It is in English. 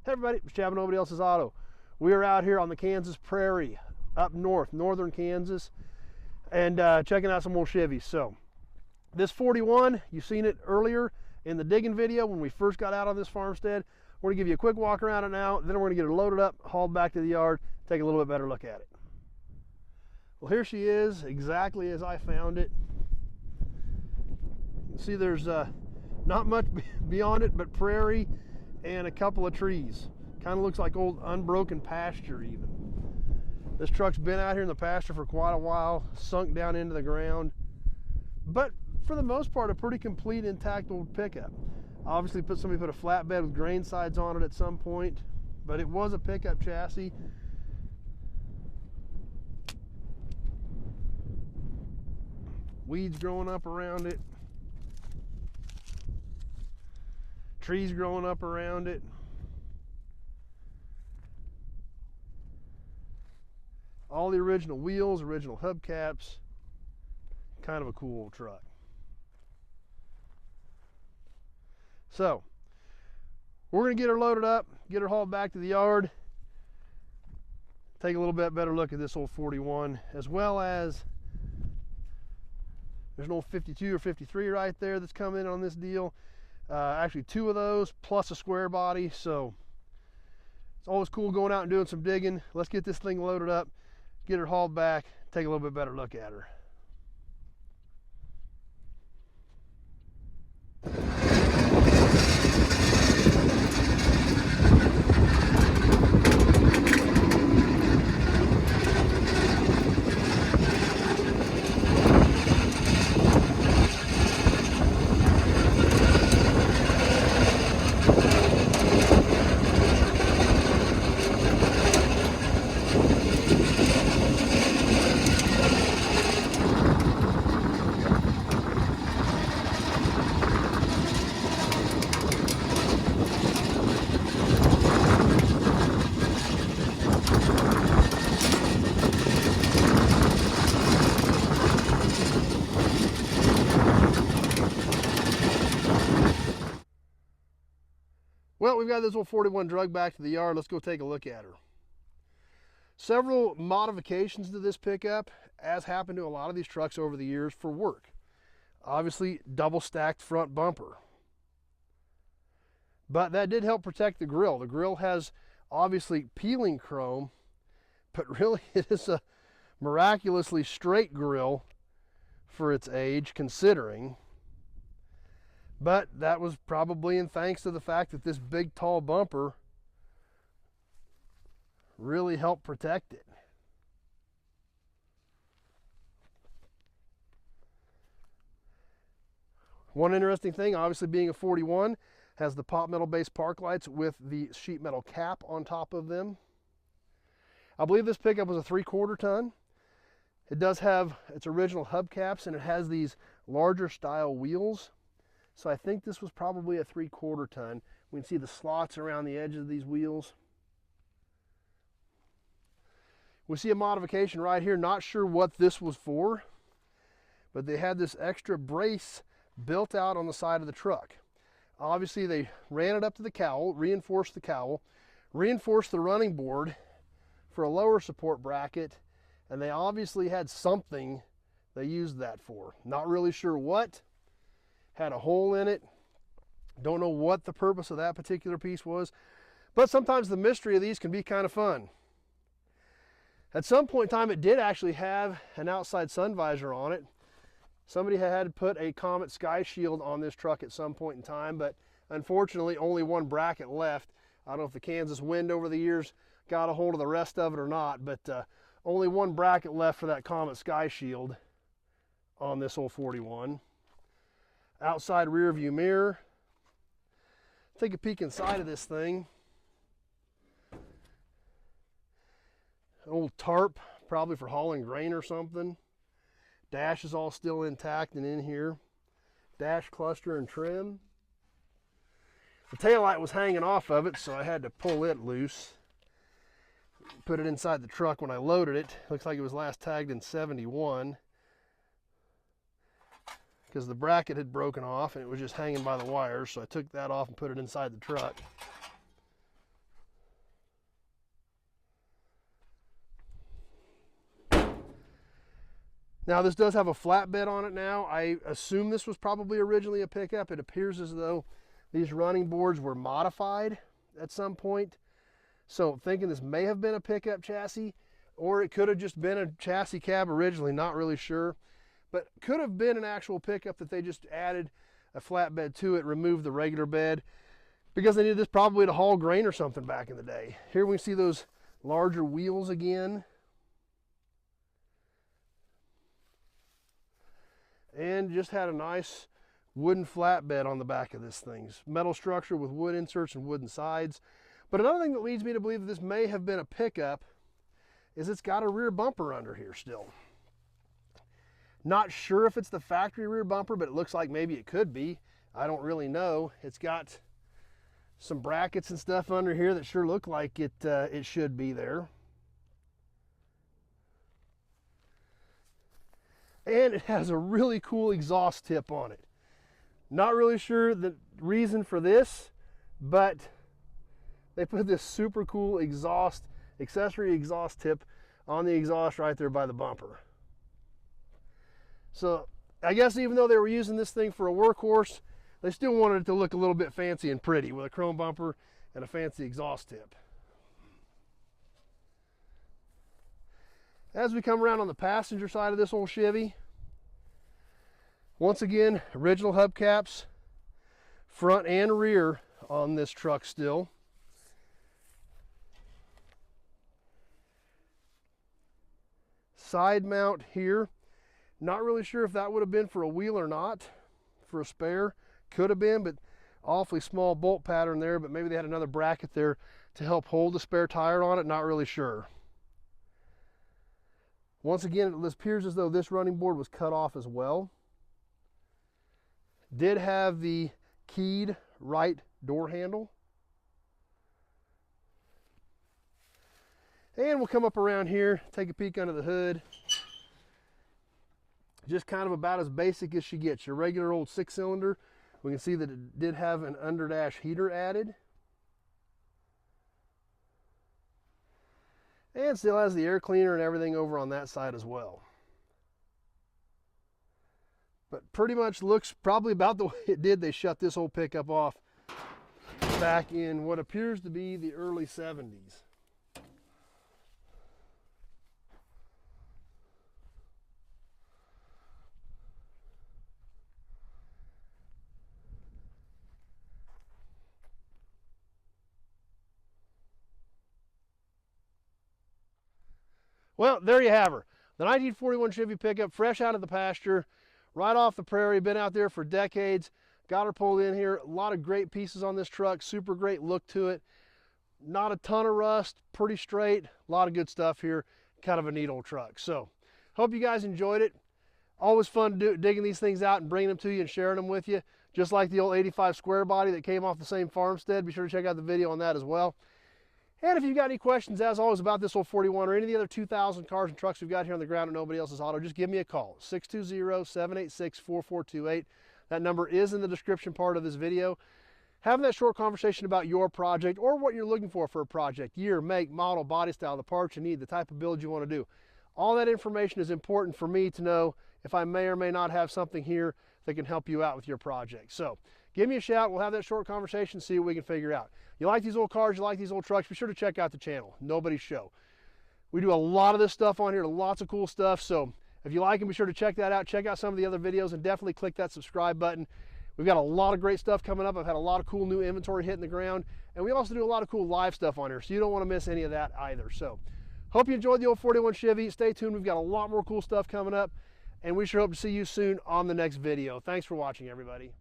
Hey everybody, it's Chad, Nobody Else's Auto. We are out here on the Kansas Prairie, up north, northern Kansas, and checking out some old Chevys. So, this 41, you've seen it earlier in the digging video when we first got out on this farmstead. We're gonna give you a quick walk around it now, then we're gonna get it loaded up, hauled back to the yard, take a little bit better look at it. Well, here she is, exactly as I found it. You can see there's not much beyond it but prairie and a couple of trees. Kind of looks like old unbroken pasture even. This truck's been out here in the pasture for quite a while, sunk down into the ground, but for the most part a pretty complete intact old pickup. Obviously somebody put a flatbed with grain sides on it at some point, but it was a pickup chassis. Weeds growing up around it, trees growing up around it. All the original wheels, original hubcaps. Kind of a cool old truck. So, we're going to get her loaded up, get her hauled back to the yard, take a little bit better look at this old 41, as well as there's an old 52 or 53 right there that's coming in on this deal. Actually two of those plus a square body, so it's always cool going out and doing some digging. Let's get this thing loaded up, get her hauled back, take a little bit better look at her. Well, we've got this old 41 drug back to the yard. Let's go take a look at her. Several modifications to this pickup, as happened to a lot of these trucks over the years, for work. Obviously, double stacked front bumper. But that did help protect the grill. The grill has obviously peeling chrome, but really it is a miraculously straight grill for its age, considering. But that was probably in thanks to the fact that this big tall bumper really helped protect it. One interesting thing, obviously being a 41, has the pot metal base park lights with the sheet metal cap on top of them. I believe this pickup was a 3/4 ton. It does have its original hubcaps and it has these larger style wheels. So I think this was probably a 3/4 ton. We can see the slots around the edge of these wheels. We see a modification right here. Not sure what this was for, but they had this extra brace built out on the side of the truck. Obviously they ran it up to the cowl, reinforced the cowl, reinforced the running board for a lower support bracket, and they obviously had something they used that for. Not really sure what. Had a hole in it. Don't know what the purpose of that particular piece was, but sometimes the mystery of these can be kind of fun. At some point in time, it did actually have an outside sun visor on it. Somebody had to put a Comet Sky Shield on this truck at some point in time, but unfortunately only one bracket left. I don't know if the Kansas wind over the years got a hold of the rest of it or not, but only one bracket left for that Comet Sky Shield on this old 41. Outside rear view mirror. Take a peek inside of this thing. An old tarp, probably for hauling grain or something. Dash is all still intact and in here. Dash cluster and trim. The taillight was hanging off of it, so I had to pull it loose. Put it inside the truck when I loaded it. Looks like it was last tagged in 71. because the bracket had broken off and it was just hanging by the wires, so I took that off and put it inside the truck. Now this does have a flatbed on it now. I assume this was probably originally a pickup. It appears as though these running boards were modified at some point. So I'm thinking this may have been a pickup chassis, or it could have just been a chassis cab originally, not really sure. But could have been an actual pickup that they just added a flatbed to it, removed the regular bed, because they needed this probably to haul grain or something back in the day. Here we see those larger wheels again. And just had a nice wooden flatbed on the back of this thing. Metal structure with wood inserts and wooden sides. But another thing that leads me to believe that this may have been a pickup is it's got a rear bumper under here still. Not sure if it's the factory rear bumper, but it looks like maybe it could be. I don't really know. It's got some brackets and stuff under here that sure look like it should be there. And it has a really cool exhaust tip on it. Not really sure the reason for this, but they put this super cool accessory exhaust tip on the exhaust right there by the bumper. So I guess even though they were using this thing for a workhorse, they still wanted it to look a little bit fancy and pretty with a chrome bumper and a fancy exhaust tip. As we come around on the passenger side of this old Chevy, once again, original hubcaps, front and rear on this truck still. Side mount here. Not really sure if that would have been for a wheel or not, for a spare. Could have been, but awfully small bolt pattern there, but maybe they had another bracket there to help hold the spare tire on it. Not really sure. Once again, it appears as though this running board was cut off as well. Did have the keyed right door handle. And we'll come up around here, take a peek under the hood. Just kind of about as basic as she gets. Your regular old 6-cylinder. We can see that it did have an underdash heater added. And still has the air cleaner and everything over on that side as well. But pretty much looks probably about the way it did. They shut this old pickup off back in what appears to be the early 70s. Well, there you have her. The 1941 Chevy Pickup, fresh out of the pasture, right off the prairie, been out there for decades. Got her pulled in here. A lot of great pieces on this truck, super great look to it. Not a ton of rust, pretty straight. A lot of good stuff here. Kind of a neat old truck. So, hope you guys enjoyed it. Always fun digging these things out and bringing them to you and sharing them with you. Just like the old 85 square body that came off the same farmstead. Be sure to check out the video on that as well. And if you've got any questions, as always, about this old 41 or any of the other 2,000 cars and trucks we've got here on the ground at Nobody Else's Auto, just give me a call, 620-786-4428. That number is in the description part of this video. Having that short conversation about your project or what you're looking for a project, year, make, model, body style, the parts you need, the type of build you want to do. All that information is important for me to know if I may or may not have something here that can help you out with your project. So give me a shout. We'll have that short conversation, see what we can figure out. You like these old cars, you like these old trucks, be sure to check out the channel, Nobody's Show. We do a lot of this stuff on here, lots of cool stuff. So if you like them, be sure to check that out. Check out some of the other videos and definitely click that subscribe button. We've got a lot of great stuff coming up. I've had a lot of cool new inventory hitting the ground. And we also do a lot of cool live stuff on here, so you don't want to miss any of that either. So hope you enjoyed the old 41 Chevy. Stay tuned. We've got a lot more cool stuff coming up. And we sure hope to see you soon on the next video. Thanks for watching, everybody.